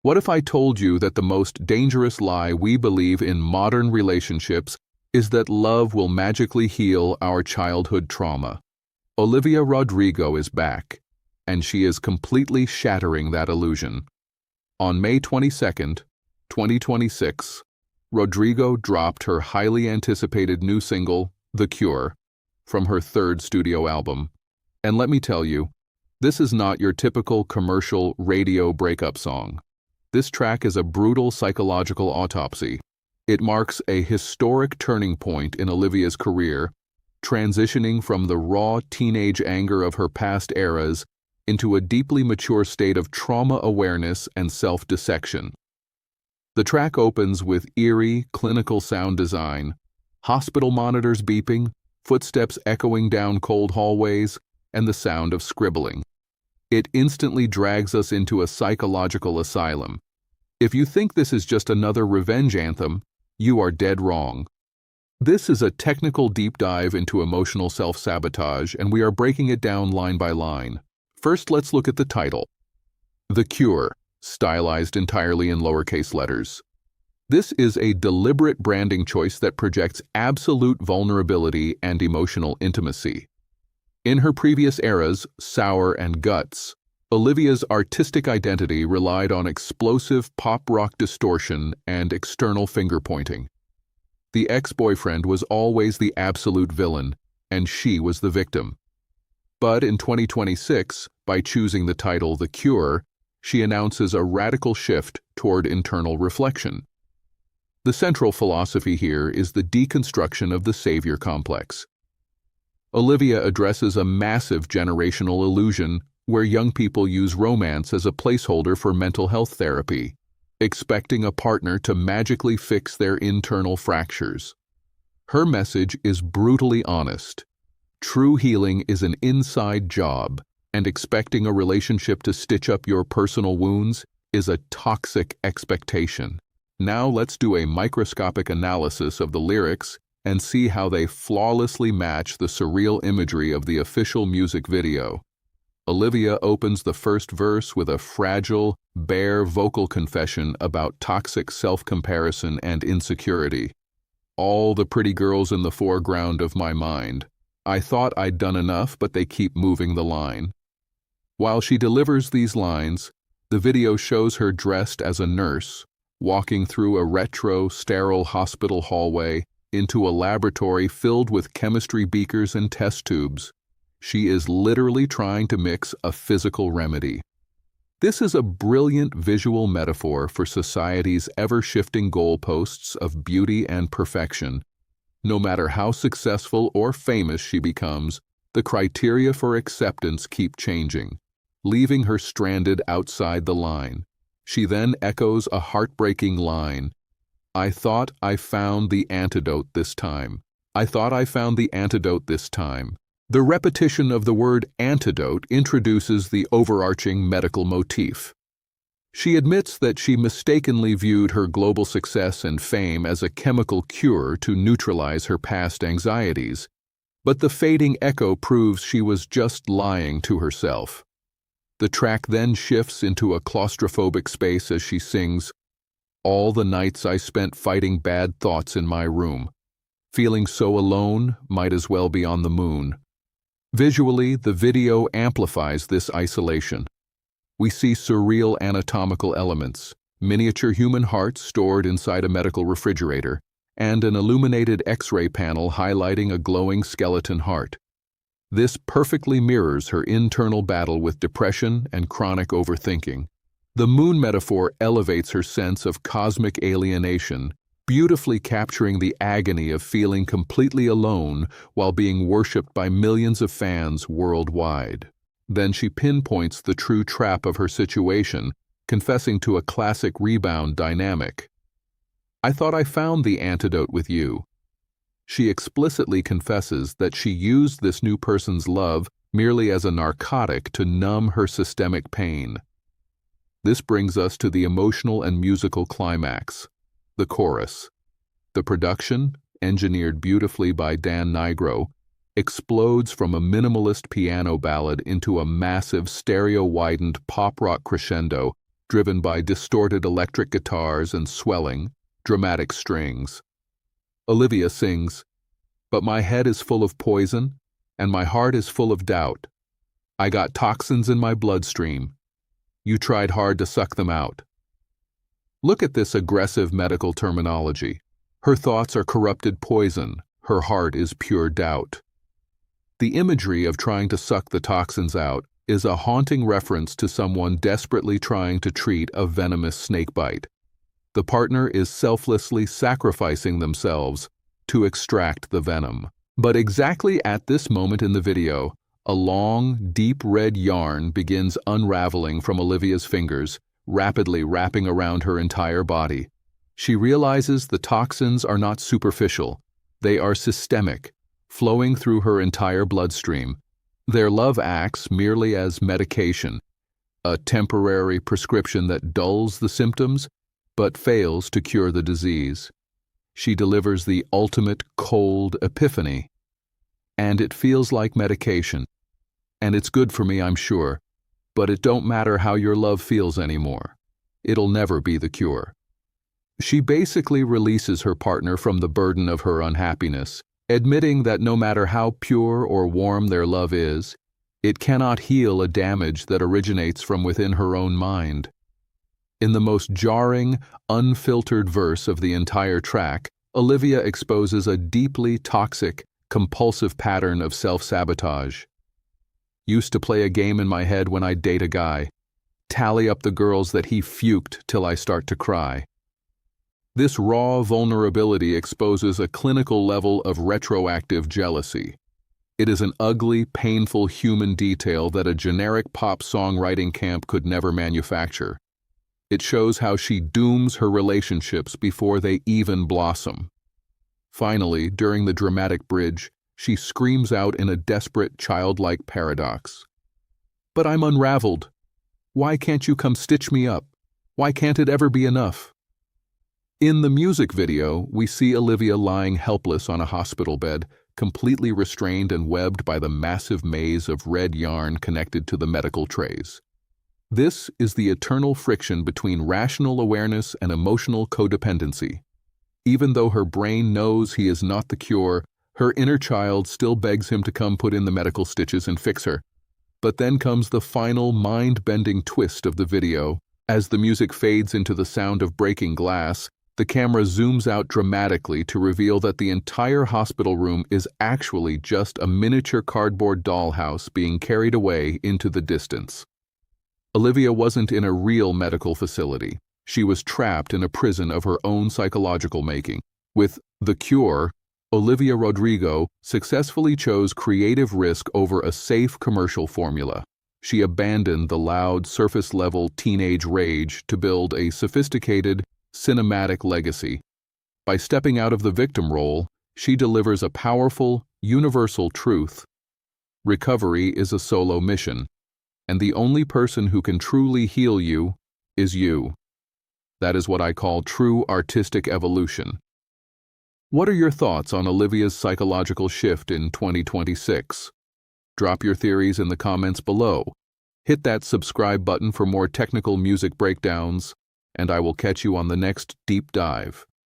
What if I told you that the most dangerous lie we believe in modern relationships is that love will magically heal our childhood trauma? Olivia Rodrigo is back, and she is completely shattering that illusion. On May 22nd, 2026, Rodrigo dropped her highly anticipated new single, The Cure, from her third studio album. And let me tell you, this is not your typical commercial radio breakup song. This track is a brutal psychological autopsy. It marks a historic turning point in Olivia's career, transitioning from the raw teenage anger of her past eras into a deeply mature state of trauma awareness and self-dissection. The track opens with eerie, clinical sound design, hospital monitors beeping, footsteps echoing down cold hallways, and the sound of scribbling. It instantly drags us into a psychological asylum. If you think this is just another revenge anthem, you are dead wrong. This is a technical deep dive into emotional self-sabotage, and we are breaking it down line by line. First, let's look at the title. The Cure, stylized entirely in lowercase letters. This is a deliberate branding choice that projects absolute vulnerability and emotional intimacy. In her previous eras, Sour and Guts, Olivia's artistic identity relied on explosive pop-rock distortion and external finger-pointing. The ex-boyfriend was always the absolute villain, and she was the victim. But in 2026, by choosing the title The Cure, she announces a radical shift toward internal reflection. The central philosophy here is the deconstruction of the savior complex. Olivia addresses a massive generational illusion where young people use romance as a placeholder for mental health therapy, expecting a partner to magically fix their internal fractures. Her message is brutally honest. True healing is an inside job, and expecting a relationship to stitch up your personal wounds is a toxic expectation. Now let's do a microscopic analysis of the lyrics and see how they flawlessly match the surreal imagery of the official music video. Olivia opens the first verse with a fragile, bare vocal confession about toxic self-comparison and insecurity. All the pretty girls in the foreground of my mind. I thought I'd done enough, but they keep moving the line. While she delivers these lines, the video shows her dressed as a nurse, walking through a retro, sterile hospital hallway into a laboratory filled with chemistry beakers and test tubes. She is literally trying to mix a physical remedy. This is a brilliant visual metaphor for society's ever-shifting goalposts of beauty and perfection. No matter how successful or famous she becomes, the criteria for acceptance keep changing, leaving her stranded outside the line. She then echoes a heartbreaking line. I thought I found the antidote this time. I thought I found the antidote this time. The repetition of the word antidote introduces the overarching medical motif. She admits that she mistakenly viewed her global success and fame as a chemical cure to neutralize her past anxieties, but the fading echo proves she was just lying to herself. The track then shifts into a claustrophobic space as she sings, "All the nights I spent fighting bad thoughts in my room. Feeling so alone, might as well be on the moon." Visually, the video amplifies this isolation. We see surreal anatomical elements, miniature human hearts stored inside a medical refrigerator, and an illuminated X-ray panel highlighting a glowing skeleton heart. This perfectly mirrors her internal battle with depression and chronic overthinking. The moon metaphor elevates her sense of cosmic alienation, beautifully capturing the agony of feeling completely alone while being worshipped by millions of fans worldwide. Then she pinpoints the true trap of her situation, confessing to a classic rebound dynamic. "I thought I found the antidote with you." She explicitly confesses that she used this new person's love merely as a narcotic to numb her systemic pain. This brings us to the emotional and musical climax, the chorus. The production, engineered beautifully by Dan Nigro, explodes from a minimalist piano ballad into a massive stereo-widened pop-rock crescendo driven by distorted electric guitars and swelling, dramatic strings. Olivia sings, "But my head is full of poison, and my heart is full of doubt. I got toxins in my bloodstream. You tried hard to suck them out." Look at this aggressive medical terminology. Her thoughts are corrupted poison. Her heart is pure doubt. The imagery of trying to suck the toxins out is a haunting reference to someone desperately trying to treat a venomous snakebite. The partner is selflessly sacrificing themselves to extract the venom. But exactly at this moment in the video, a long, deep red yarn begins unraveling from Olivia's fingers, rapidly wrapping around her entire body. She realizes the toxins are not superficial. They are systemic, flowing through her entire bloodstream. Their love acts merely as medication, a temporary prescription that dulls the symptoms but fails to cure the disease. She delivers the ultimate cold epiphany. And it feels like medication. And it's good for me, I'm sure. But it don't matter how your love feels anymore. It'll never be the cure. She basically releases her partner from the burden of her unhappiness, admitting that no matter how pure or warm their love is, it cannot heal a damage that originates from within her own mind. In the most jarring, unfiltered verse of the entire track, Olivia exposes a deeply toxic, compulsive pattern of self-sabotage. "Used to play a game in my head when I date a guy. Tally up the girls that he fuked till I start to cry." This raw vulnerability exposes a clinical level of retroactive jealousy. It is an ugly, painful human detail that a generic pop songwriting camp could never manufacture. It shows how she dooms her relationships before they even blossom. Finally, during the dramatic bridge, she screams out in a desperate, childlike paradox. "But I'm unraveled. Why can't you come stitch me up? Why can't it ever be enough?" In the music video, we see Olivia lying helpless on a hospital bed, completely restrained and webbed by the massive maze of red yarn connected to the medical trays. This is the eternal friction between rational awareness and emotional codependency. Even though her brain knows he is not the cure, her inner child still begs him to come put in the medical stitches and fix her. But then comes the final mind-bending twist of the video. As the music fades into the sound of breaking glass, the camera zooms out dramatically to reveal that the entire hospital room is actually just a miniature cardboard dollhouse being carried away into the distance. Olivia wasn't in a real medical facility. She was trapped in a prison of her own psychological making. With The Cure, Olivia Rodrigo successfully chose creative risk over a safe commercial formula. She abandoned the loud, surface-level teenage rage to build a sophisticated, cinematic legacy. By stepping out of the victim role, she delivers a powerful, universal truth. Recovery is a solo mission, and the only person who can truly heal you is you. That is what I call true artistic evolution. What are your thoughts on Olivia's psychological shift in 2026? Drop your theories in the comments below. Hit that subscribe button for more technical music breakdowns, and I will catch you on the next deep dive.